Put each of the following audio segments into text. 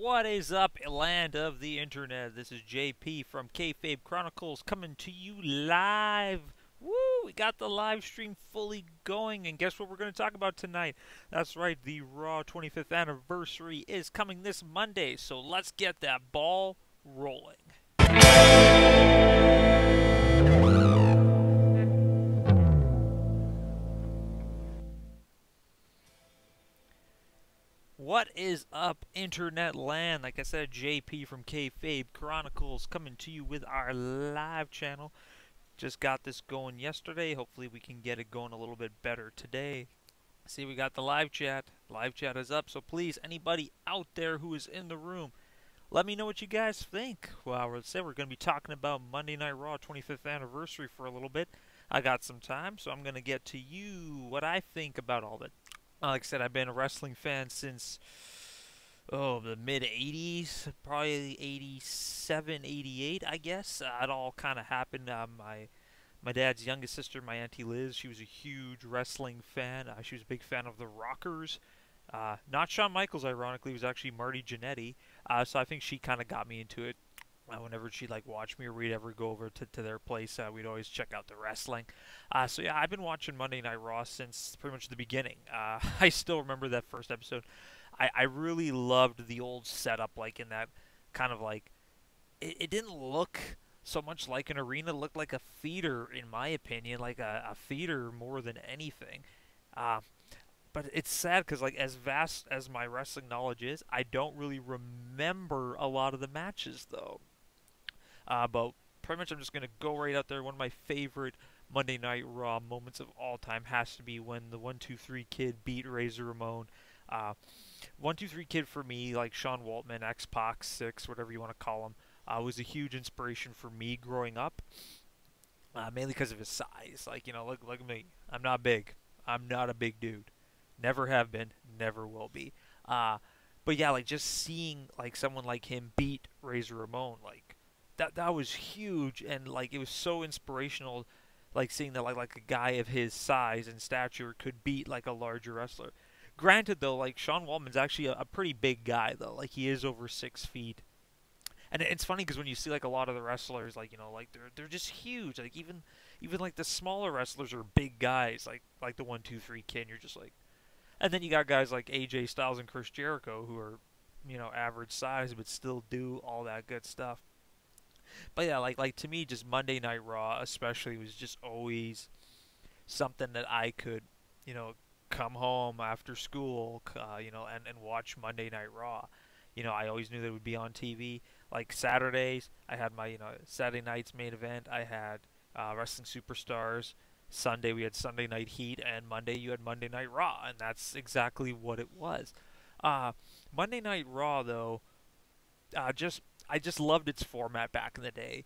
What is up, land of the internet? This is JP from Fave Chronicles coming to you live. Woo! We got the live stream fully going, and guess what we're going to talk about tonight? That's right, the Raw 25th anniversary is coming this Monday, so let's get that ball rolling. What is up, internet land? Like I said, JP from Fave Chronicles coming to you with our live channel. Just got this going yesterday. Hopefully we can get it going a little bit better today. See, we got the live chat. Live chat is up, so please, anybody out there who is in the room, let me know what you guys think. Well, let's say we're going to be talking about Monday Night Raw 25th anniversary for a little bit. I got some time, so I'm going to get to you what I think about all of it. Like I said, I've been a wrestling fan since, the mid-'80s, probably 87, 88, I guess. It all kind of happened. My dad's youngest sister, my Auntie Liz, she was a huge wrestling fan. She was a big fan of the Rockers. Not Shawn Michaels, ironically. It was actually Marty Jannetty. So I think she kind of got me into it. Whenever she'd watch me or we'd ever go over to their place, we'd always check out the wrestling. So yeah, I've been watching Monday Night Raw since pretty much the beginning. I still remember that first episode. I really loved the old setup, in that kind of it didn't look so much like an arena. It looked like a theater, in my opinion, like a theater more than anything. But it's sad because, as vast as my wrestling knowledge is, I don't really remember a lot of the matches, though. But pretty much I'm just going to go right out there. One of my favorite Monday Night Raw moments of all time has to be when the 1-2-3 Kid beat Razor Ramon. 1-2-3 Kid for me, like Sean Waltman, X-Pac, Six, whatever you want to call him, was a huge inspiration for me growing up. Mainly because of his size. Look at me. I'm not big. I'm not a big dude. Never have been. Never will be. But yeah, just seeing someone like him beat Razor Ramon, that was huge, and it was so inspirational, seeing that like a guy of his size and stature could beat a larger wrestler. Granted though, Sean Waltman's actually a pretty big guy though, he is over 6 feet. And it's funny because when you see a lot of the wrestlers, they're just huge. Even the smaller wrestlers are big guys, like the 1-2-3 Kid. And you're just and then you got guys like AJ Styles and Chris Jericho who are, average size but still do all that good stuff. But yeah, to me, just Monday Night Raw especially was just always something that I could, come home after school, and watch Monday Night Raw. I always knew that it would be on TV. Saturdays, I had my, Saturday night's main event. I had Wrestling Superstars. Sunday, we had Sunday Night Heat. And Monday, you had Monday Night Raw. And that's exactly what it was. Monday Night Raw, though, I just loved its format back in the day.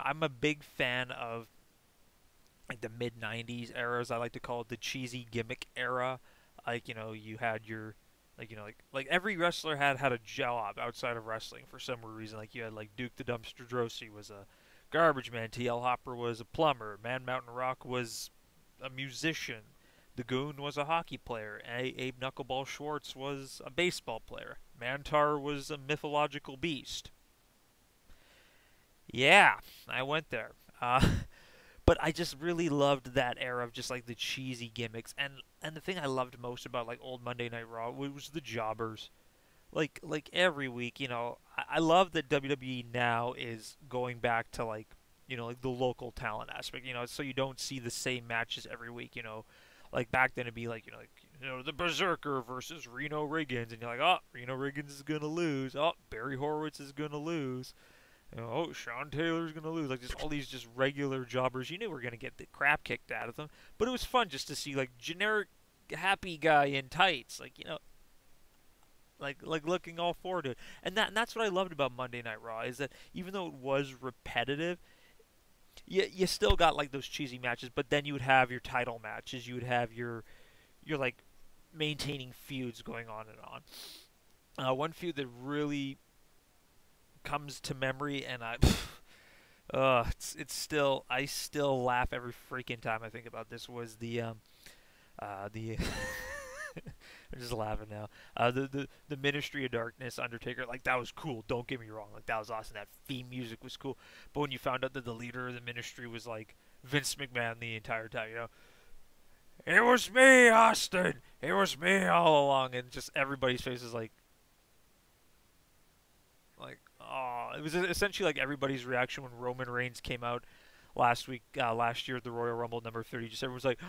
I'm a big fan of the mid-'90s era, as I like to call it, the cheesy gimmick era. You had your every wrestler had a job outside of wrestling for some reason. You had Duke the Dumpster Drosy was a garbage man, TL Hopper was a plumber, Man Mountain Rock was a musician, the Goon was a hockey player, Abe Knuckleball Schwartz was a baseball player, Mantar was a mythological beast. Yeah, I went there. But I just really loved that era of just the cheesy gimmicks, and the thing I loved most about old Monday Night Raw was the jobbers. Every week, I love that WWE now is going back to the local talent aspect, so you don't see the same matches every week, back then it'd be the Berserker versus Reno Riggins, and you're oh, Reno Riggins is gonna lose, oh, Barry Horowitz is gonna lose. Oh, Sean Taylor's going to lose. Just all these just regular jobbers. You knew we were going to get the crap kicked out of them. But it was fun just to see, generic happy guy in tights. Looking all forward to it. And that's what I loved about Monday Night Raw, is that even though it was repetitive, you still got, those cheesy matches. But then you would have your title matches. You would have your maintaining feuds going on and on. One feud that really comes to memory, and it's still, I still laugh every freaking time I think about this, was the I'm just laughing now. The Ministry of Darkness Undertaker, like that was cool. Don't get me wrong, like that was awesome. That theme music was cool. But when you found out that the leader of the Ministry was like Vince McMahon the entire time, it was me, Austin. It was me all along, and just everybody's face is like, oh, it was essentially like everybody's reaction when Roman Reigns came out last year at the Royal Rumble number 30. Just everyone was like,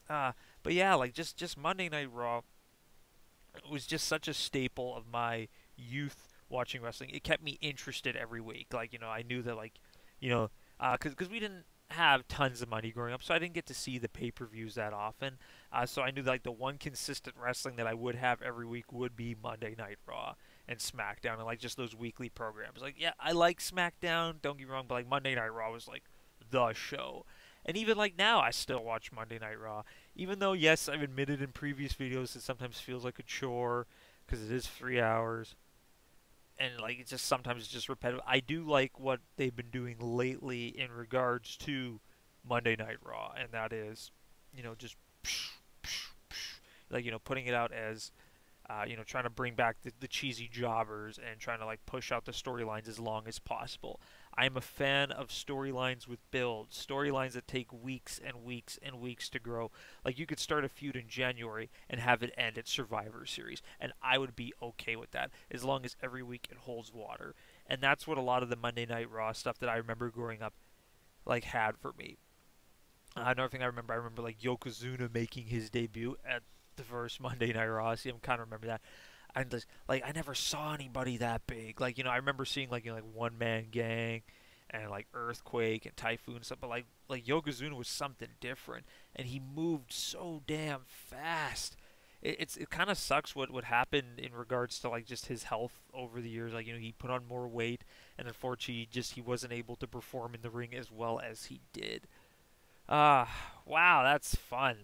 ah. But yeah, like just Monday Night Raw. It was just such a staple of my youth watching wrestling. It kept me interested every week. Like, I knew that, like, because we didn't have tons of money growing up, so I didn't get to see the pay-per-views that often. So I knew that, like, the one consistent wrestling that I would have every week would be Monday Night Raw and SmackDown, and like just those weekly programs. Like, yeah, I like SmackDown, don't get me wrong, but like Monday Night Raw was like the show. And even like now, I still watch Monday Night Raw. Even though, yes, I've admitted in previous videos it sometimes feels like a chore because it is 3 hours, and like it's just sometimes it's just repetitive. I do like what they've been doing lately in regards to Monday Night Raw, and that is, just like putting it out as trying to bring back the cheesy jobbers and trying to like push out the storylines as long as possible. I'm a fan of storylines with builds, storylines that take weeks and weeks and weeks to grow. Like you could start a feud in January and have it end at Survivor Series, and I would be okay with that as long as every week it holds water. And that's what a lot of the Monday Night Raw stuff that I remember growing up like had for me. Another thing I remember like Yokozuna making his debut at the first Monday Night Raw. See, I'm kind of remember that. And just, like I never saw anybody that big. Like I remember seeing like like One Man Gang and like Earthquake and Typhoon and stuff. But like Yokozuna was something different, and he moved so damn fast. It kind of sucks what happened in regards to like just his health over the years. Like he put on more weight, and unfortunately he wasn't able to perform in the ring as well as he did. Wow, that's fun.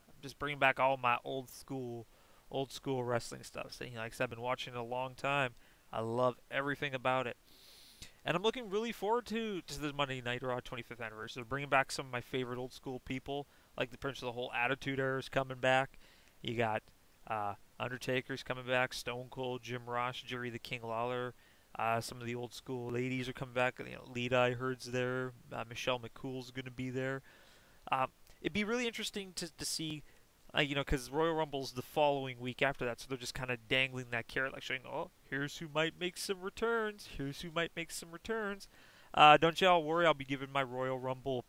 I'm just bringing back all my old school wrestling stuff. So, like I said, I've been watching it a long time. I love everything about it. And I'm looking really forward to the Monday Night Raw 25th anniversary. They're bringing back some of my favorite old school people, like the Prince of the whole Attitude Era is coming back. You got Undertaker's coming back, Stone Cold, Jim Ross, Jerry the King Lawler. Some of the old school ladies are coming back. Lita, I heard's there. Michelle McCool's going to be there. Um, it'd be really interesting to see, because Royal Rumble's the following week after that, so they're just kind of dangling that carrot, like showing, oh, here's who might make some returns. Here's who might make some returns. Don't y'all worry, I'll be giving my Royal Rumble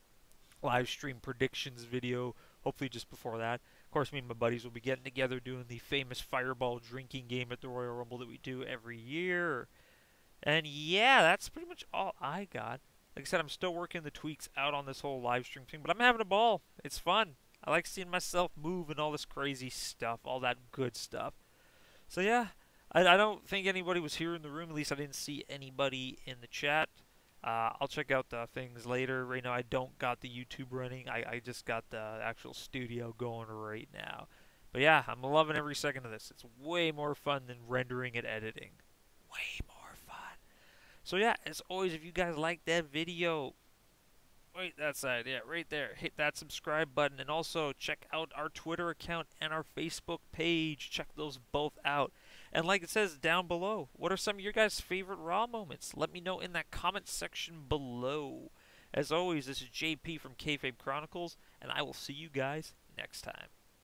live stream predictions video, hopefully just before that. Of course, me and my buddies will be getting together doing the famous Fireball drinking game at the Royal Rumble that we do every year. And yeah, that's pretty much all I got. Like I said, I'm still working the tweaks out on this whole live stream thing, but I'm having a ball. It's fun. I like seeing myself move and all this crazy stuff, all that good stuff. So yeah, I don't think anybody was here in the room. At least I didn't see anybody in the chat. I'll check out the things later. Right now I don't got the YouTube running. I just got the actual studio going right now. But yeah, I'm loving every second of this. It's way more fun than rendering and editing. Way more fun. So yeah, as always, if you guys like that video, wait, that side, yeah, right there. Hit that subscribe button, and also check out our Twitter account and our Facebook page. Check those both out. And like it says down below, what are some of your guys' favorite Raw moments? Let me know in that comment section below. As always, this is JP from Kayfabe Chronicles, and I will see you guys next time.